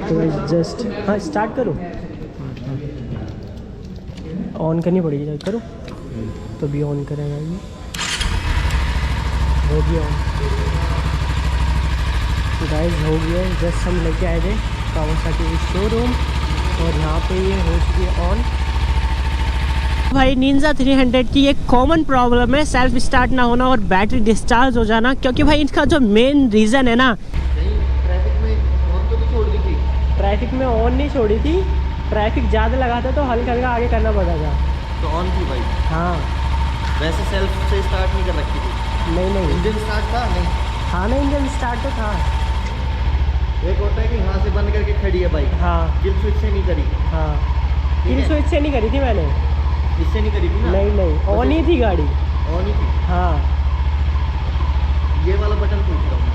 तो guys just हाँ start करो, ऑन करनी पड़ेगी, करो तो भी ऑन करेगा ये, हो गया ऑन। तो गाइस हो गया, जस्ट हम लेके आए थे कावासाकी शोरूम और यहाँ पे ये हो चुकी है ऑन। भाई निंजा 300 की एक कॉमन प्रॉब्लम है सेल्फ स्टार्ट ना होना और बैटरी डिस्चार्ज हो जाना, क्योंकि भाई इसका जो मेन रीज़न है ना, ट्रैफिक में ऑन नहीं छोड़ी थी, ट्रैफिक ज़्यादा लगाता तो हल्का हल्का आगे करना पड़ता था, तो ऑन थी भाई। हाँ वैसे सेल्फ से स्टार्ट नहीं कर रखी थी। नहीं इंजन स्टार्ट था नहीं? हाँ ना इंजन स्टार्ट तो था। एक होता है कि यहाँ से बंद करके खड़ी है बाइक, हाँ किल स्विच से नहीं करी। हाँ किल स्विच से नहीं करी थी मैंने, इससे नहीं करी थी ना? नहीं ऑन ही थी गाड़ी, ऑन ही थी। हाँ ये वाला बटन पूछ रहा हूँ,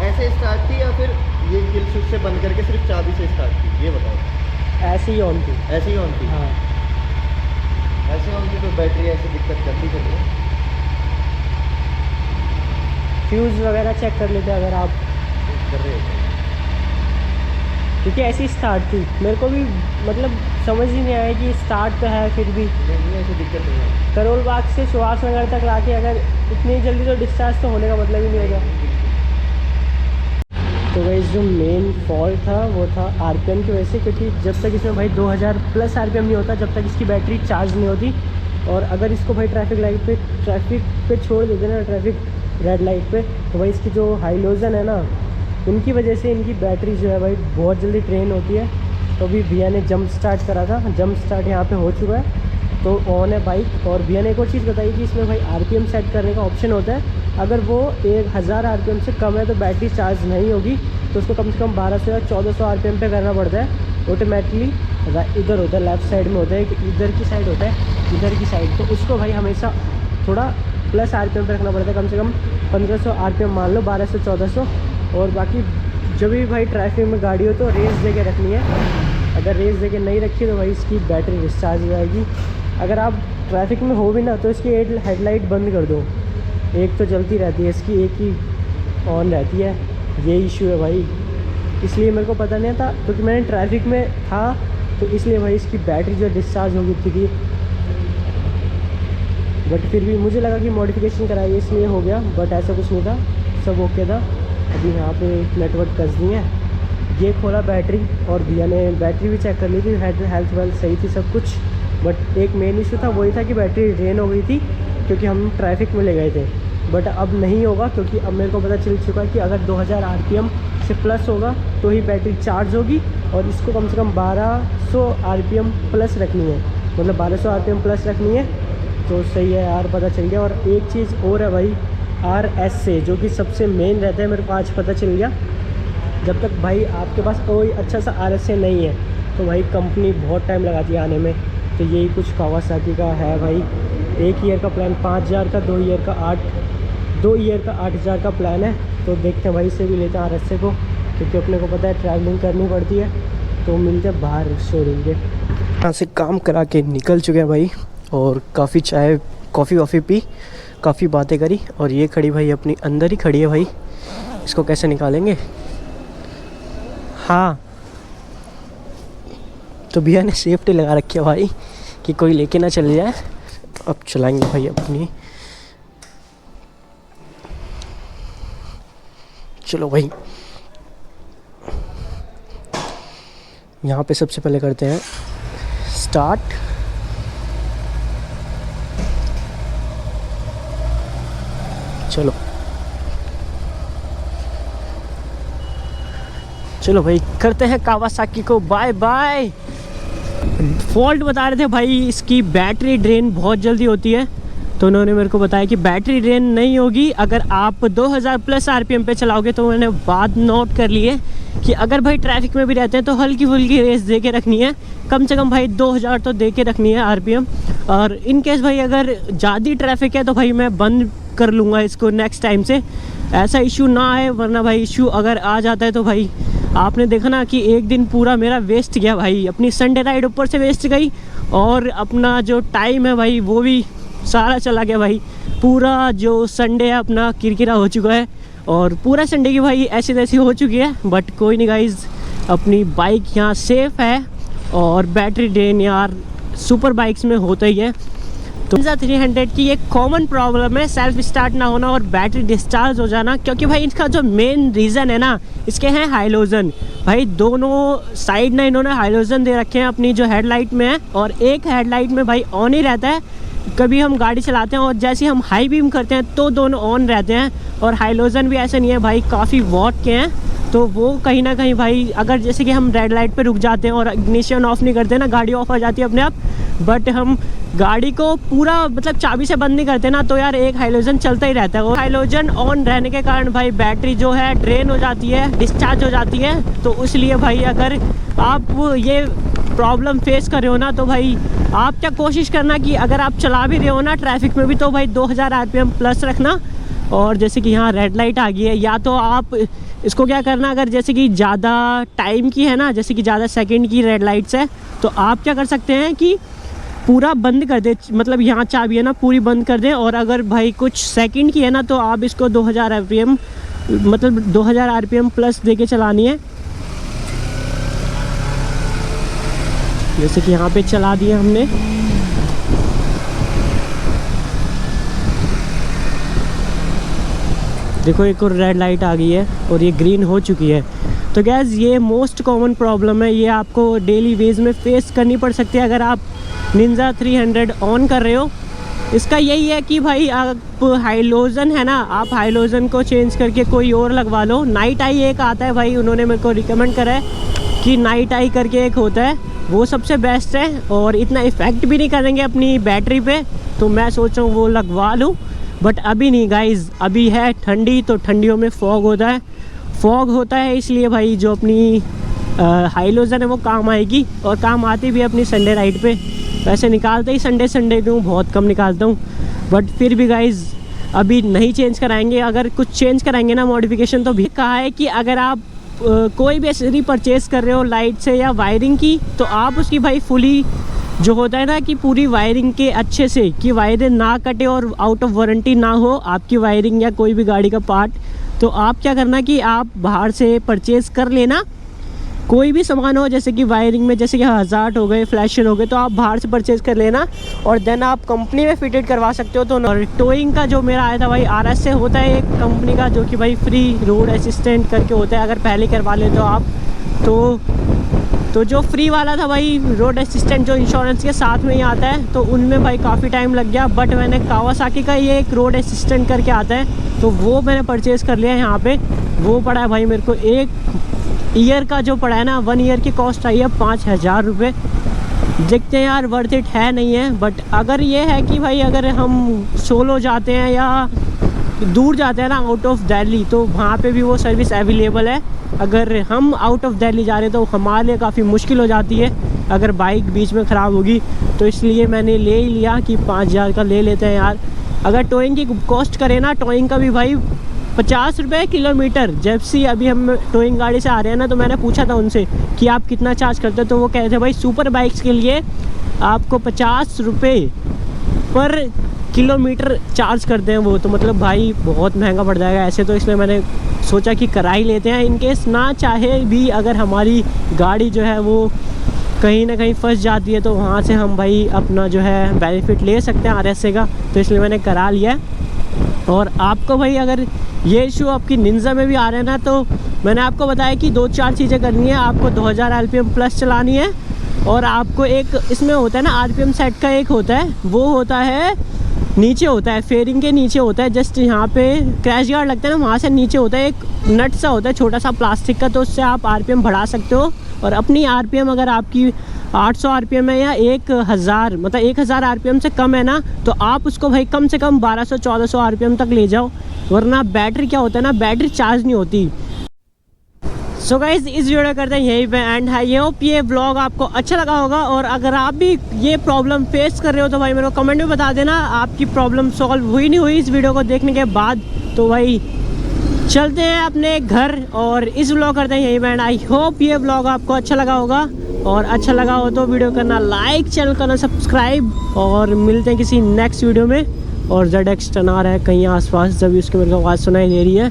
ऐसे स्टार्ट थी या फिर ये किल स्विच से बंद करके सिर्फ चाबी से स्टार्ट थी, ये बताओ। ऐसे ही ऑन थी। ऐसे ही ऑन थी? हाँ ऐसे ऑन थी तो बैटरी ऐसे दिक्कत करती है। फ्यूज़ वगैरह चेक कर लेते अगर आप कर रहे हो, क्योंकि ऐसी स्टार्ट थी, मेरे को भी मतलब समझ ही नहीं आया कि स्टार्ट तो है फिर भी नहीं ऐसी दिक्कत नहीं है। करोल बाग से सुहास नगर तक लाके अगर इतनी जल्दी तो डिस्चार्ज तो होने का मतलब ही नहीं होगा। तो गाइस जो मेन फॉल्ट था वो था आरपीएम की वजह से, क्योंकि जब तक इसमें भाई 2000 प्लस आरपीएम नहीं होता जब तक इसकी बैटरी चार्ज नहीं होती, और अगर इसको भाई ट्रैफिक पे छोड़ देते ना, ट्रैफिक रेड लाइट पे, तो भाई इसकी जो हाइलोजन है ना, उनकी वजह से इनकी बैटरी जो है भाई बहुत जल्दी ड्रेन होती है। तो अभी भैया ने जंप स्टार्ट करा था, जंप स्टार्ट यहाँ पे हो चुका है, तो ऑन है बाइक। और भैया ने एक और चीज़ बताई कि इसमें भाई आरपीएम सेट करने का ऑप्शन होता है, अगर वो 1000 आरपीएम से कम है तो बैटरी चार्ज नहीं होगी, तो उसको कम से कम 1200 या 1400 आरपीएम पे करना पड़ता है ऑटोमेटिकली। इधर होता है लेफ़्ट साइड में होता है, इधर की साइड होता है, इधर की साइड, तो उसको भाई हमेशा थोड़ा प्लस आरपीएम पे रखना पड़ता है, कम से कम 1500 आरपीएम मान लो, 1200-1400। और बाकी जब भी भाई ट्रैफिक में गाड़ी हो तो रेस दे के रखनी है, अगर रेस दे के नहीं रखी तो भाई इसकी बैटरी डिस्चार्ज हो जाएगी। अगर आप ट्रैफिक में हो भी ना तो इसकी हेडलाइट बंद कर दो, एक तो जलती रहती है इसकी, एक ही ऑन रहती है, ये इशू है भाई। इसलिए मेरे को पता नहीं था, क्योंकि मैंने ट्रैफिक में था तो इसलिए भाई इसकी बैटरी जो डिस्चार्ज हो गई थी, बट फिर भी मुझे लगा कि मॉडिफिकेशन कराई इसलिए हो गया, बट ऐसा कुछ नहीं था, सब ओके था। अभी यहाँ पे नेटवर्क कस दी है, ये खोला बैटरी, और भैया ने बैटरी भी चेक कर ली थी, हेल्थ वेल्थ सही थी सब कुछ, बट एक मेन इशू था, वही था कि बैटरी ड्रेन हो गई थी क्योंकि हम ट्रैफिक में ले गए थे। बट अब नहीं होगा, क्योंकि अब मेरे को पता चल चुका है कि अगर 2000 आरपीएम से प्लस होगा तो ही बैटरी चार्ज होगी, और इसको कम से कम 1200 आरपीएम प्लस रखनी है, मतलब 1200 आरपीएम प्लस रखनी है, तो सही है यार, पता चल गया। और एक चीज़ और है भाई, RS से, जो कि सबसे मेन रहता है, मेरे को आज पता चल गया। जब तक भाई आपके पास कोई अच्छा सा RS से नहीं है तो भाई कंपनी बहुत टाइम लगाती है आने में, तो यही कुछ कावासाकी का है भाई। 1 ईयर का प्लान 5000 का, 2 ईयर का 8000 का प्लान है, तो देखते हैं भाई से भी लेते हैं RS को, क्योंकि अपने को पता है ट्रैवलिंग करनी पड़ती है। तो मिलते हैं बाहर शोरूम के। यहाँ से काम करा के निकल चुके हैं भाई, और काफ़ी चाय कॉफ़ी वॉफ़ी पी, काफ़ी बातें करी, और ये खड़ी भाई अपनी अंदर ही खड़ी है भाई, इसको कैसे निकालेंगे। हाँ तो भैया ने सेफ्टी लगा रखी है भाई कि कोई लेके ना चले जाए। अब चलाएंगे भाई अपनी, चलो भाई। यहाँ पे सबसे पहले करते हैं स्टार्ट। चलो भाई करते हैं कावासाकी को बाय बाय। फॉल्ट बता रहे थे भाई, इसकी बैटरी ड्रेन बहुत जल्दी होती है, तो उन्होंने मेरे को बताया कि बैटरी ड्रेन नहीं होगी अगर आप 2000 प्लस आरपीएम पे चलाओगे। तो मैंने बात नोट कर ली है कि अगर भाई ट्रैफिक में भी रहते हैं तो हल्की फुल्की रेस दे के रखनी है, कम से कम भाई 2000 तो दे के रखनी है आरपीएम। और इन केस भाई अगर ज़्यादा ट्रैफिक है तो भाई मैं बंद कर लूँगा इसको नेक्स्ट टाइम से, ऐसा इशू ना आए, वरना भाई इशू अगर आ जाता है तो भाई आपने देखा ना कि एक दिन पूरा मेरा वेस्ट गया भाई, अपनी संडे राइड ऊपर से वेस्ट गई, और अपना जो टाइम है भाई वो भी सारा चला गया भाई। पूरा जो संडे है अपना किरकिरा हो चुका है, और पूरा संडे की भाई ऐसी तैसी हो चुकी है। बट कोई नहीं गाइज़, अपनी बाइक यहाँ सेफ़ है। और बैटरी ड्रेन यार सुपर बाइक्स में होता ही है। तो निंजा 300 की एक कॉमन प्रॉब्लम है सेल्फ स्टार्ट ना होना और बैटरी डिस्चार्ज हो जाना, क्योंकि भाई इसका जो मेन रीज़न है ना, इसके हैं हाइलोजन। भाई दोनों साइड ना इन्होंने हाइलोजन दे रखे हैं अपनी जो हेडलाइट में है, और एक हेडलाइट में भाई ऑन ही रहता है। कभी हम गाड़ी चलाते हैं और जैसे ही हम हाई बीम करते हैं तो दोनों ऑन रहते हैं। और हाइलोजन भी ऐसे नहीं है भाई, काफ़ी वॉट के हैं, तो वो कहीं ना कहीं भाई अगर जैसे कि हम रेड लाइट पे रुक जाते हैं और इग्निशन ऑफ नहीं करते ना, गाड़ी ऑफ हो जाती है अपने आप। बट हम गाड़ी को पूरा मतलब चाबी से बंद नहीं करते ना, तो यार एक हाइलोजन चलता ही रहता है। और हाइलोजन ऑन रहने के कारण भाई बैटरी जो है ड्रेन हो जाती है, डिस्चार्ज हो जाती है। तो इसलिए भाई अगर आप ये प्रॉब्लम फेस कर रहे हो ना, तो भाई आप क्या कोशिश करना कि अगर आप चला भी रहे हो ना ट्रैफिक में भी, तो भाई 2000 RPM प्लस रखना। और जैसे कि यहाँ रेड लाइट आ गई है, या तो आप इसको क्या करना, अगर जैसे कि ज़्यादा टाइम की है ना, जैसे कि ज़्यादा सेकंड की रेड लाइट्स है, तो आप क्या कर सकते हैं कि पूरा बंद कर दे, मतलब यहाँ चाबी है ना पूरी बंद कर दें। और अगर भाई कुछ सेकंड की है ना, तो आप इसको 2000 RPM मतलब 2000 RPM प्लस दे के चलानी है। जैसे कि यहाँ पे चला दिया हमने। देखो एक और रेड लाइट आ गई है और ये ग्रीन हो चुकी है। तो गैस ये मोस्ट कॉमन प्रॉब्लम है, ये आपको डेली वेज में फेस करनी पड़ सकती है अगर आप निंजा 300 ऑन कर रहे हो। इसका यही है कि भाई आप हाइलोजन है ना, आप हाइलोजन को चेंज करके कोई और लगवा लो। नाइट आई एक आता है भाई, उन्होंने मेरे को रिकमेंड करा है कि नाइट आई करके एक होता है, वो सबसे बेस्ट है और इतना इफ़ेक्ट भी नहीं करेंगे अपनी बैटरी पे। तो मैं सोच रहा हूँ वो लगवा लूँ, बट अभी नहीं गाइज़, अभी है ठंडी, तो ठंडियों में फॉग होता है इसलिए भाई जो अपनी हाइलोजन है वो काम आएगी। और काम आती भी है अपनी संडे राइड पे। वैसे निकालते ही संडे को बहुत कम निकालता हूँ, बट फिर भी गाइज़ अभी नहीं चेंज कराएंगे। अगर कुछ चेंज कराएंगे ना मॉडिफिकेशन, तो भी कहा है कि अगर आप कोई भी एसेसरी परचेज़ कर रहे हो लाइट से या वायरिंग की, तो आप उसकी भाई फुली जो होता है ना कि पूरी वायरिंग के अच्छे से कि वायरिंग ना कटे और आउट ऑफ वारंटी ना हो आपकी वायरिंग या कोई भी गाड़ी का पार्ट। तो आप क्या करना कि आप बाहर से परचेज़ कर लेना, कोई भी सामान हो, जैसे कि वायरिंग में जैसे कि हज़ार्ड हो गए, फ्लैशर हो गए, तो आप बाहर से परचेज़ कर लेना और देन आप कंपनी में फिटेड करवा सकते हो। तो और टोइंग का जो मेरा आया था भाई RS से होता है एक कंपनी का, जो कि भाई फ्री रोड असिस्टेंट करके होता है, अगर पहले करवा ले तो आप तो जो फ्री वाला था भाई रोड असिस्टेंट जो इंश्योरेंस के साथ में ही आता है, तो उनमें भाई काफ़ी टाइम लग गया। बट मैंने कावासाकी का ये एक रोड असिस्टेंट करके आता है, तो वो मैंने परचेज़ कर लिया यहाँ पे। वो पड़ा है भाई मेरे को एक ईयर का, जो पड़ा है ना 1 ईयर की कॉस्ट आई है 5000 रुपये। देखते हैं यार वर्थ इट है नहीं है। बट अगर ये है कि भाई अगर हम सोलो जाते हैं या दूर जाते हैं ना आउट ऑफ दिल्ली, तो वहाँ पे भी वो सर्विस अवेलेबल है। अगर हम आउट ऑफ दिल्ली जा रहे हैं तो हमारे लिए काफ़ी मुश्किल हो जाती है अगर बाइक बीच में ख़राब होगी। तो इसलिए मैंने ले ही लिया कि 5000 का ले लेते हैं यार। अगर टोइंग की कॉस्ट करें ना, टोइंग का भी भाई 50 रुपये किलोमीटर। जब से अभी हम टोइंग गाड़ी से आ रहे हैं ना, तो मैंने पूछा था उनसे कि आप कितना चार्ज करते हो, तो वो कह रहे थे भाई सुपर बाइक्स के लिए आपको 50 रुपये पर किलोमीटर चार्ज करते हैं वो। तो मतलब भाई बहुत महंगा पड़ जाएगा ऐसे, तो इसलिए मैंने सोचा कि करा ही लेते हैं। इनकेस ना चाहे भी अगर हमारी गाड़ी जो है वो कहीं ना कहीं फंस जाती है, तो वहाँ से हम भाई अपना जो है बेनिफिट ले सकते हैं RSA का। तो इसलिए मैंने करा लिया है। और आपको भाई अगर ये इशू आपकी निंजा में भी आ रहा है ना, तो मैंने आपको बताया कि 2-4 चीज़ें करनी है। आपको 2000 RPM प्लस चलानी है, और आपको एक इसमें होता है ना RPM सेट का एक होता है, वो होता है नीचे होता है, फेयरिंग के नीचे होता है, जस्ट यहाँ पे क्रैश गार्ड लगता है ना, वहाँ से नीचे होता है एक नट सा होता है छोटा सा प्लास्टिक का, तो उससे आप RPM बढ़ा सकते हो। और अपनी RPM अगर आपकी 800 RPM है या 1000 मतलब 1000 RPM से कम है ना, तो आप उसको भाई कम से कम 1200-1400 RPM तक ले जाओ, वरना बैटरी क्या होता है ना, बैटरी चार्ज नहीं होती। सो गाइस इस वीडियो करते हैं यहीं पे एंड। आई होप ये व्लॉग आपको अच्छा लगा होगा, और अगर आप भी ये प्रॉब्लम फेस कर रहे हो तो भाई मेरे को कमेंट में बता देना आपकी प्रॉब्लम सॉल्व हुई नहीं हुई इस वीडियो को देखने के बाद। तो भाई चलते हैं अपने घर और इस व्लॉग करते हैं यहीं पे एंड। आई होप ये व्लॉग आपको अच्छा लगा होगा, और अच्छा लगा हो तो वीडियो करना लाइक, चैनल करना सब्सक्राइब, और मिलते हैं किसी नेक्स्ट वीडियो में। और ZX टन आ रहा है कहीं आसपास, जब उसकी मेरे को आवाज़ सुनाई दे रही है।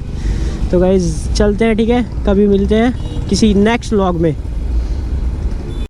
तो गाइज़ चलते हैं, ठीक है, कभी मिलते हैं किसी नेक्स्ट व्लॉग में।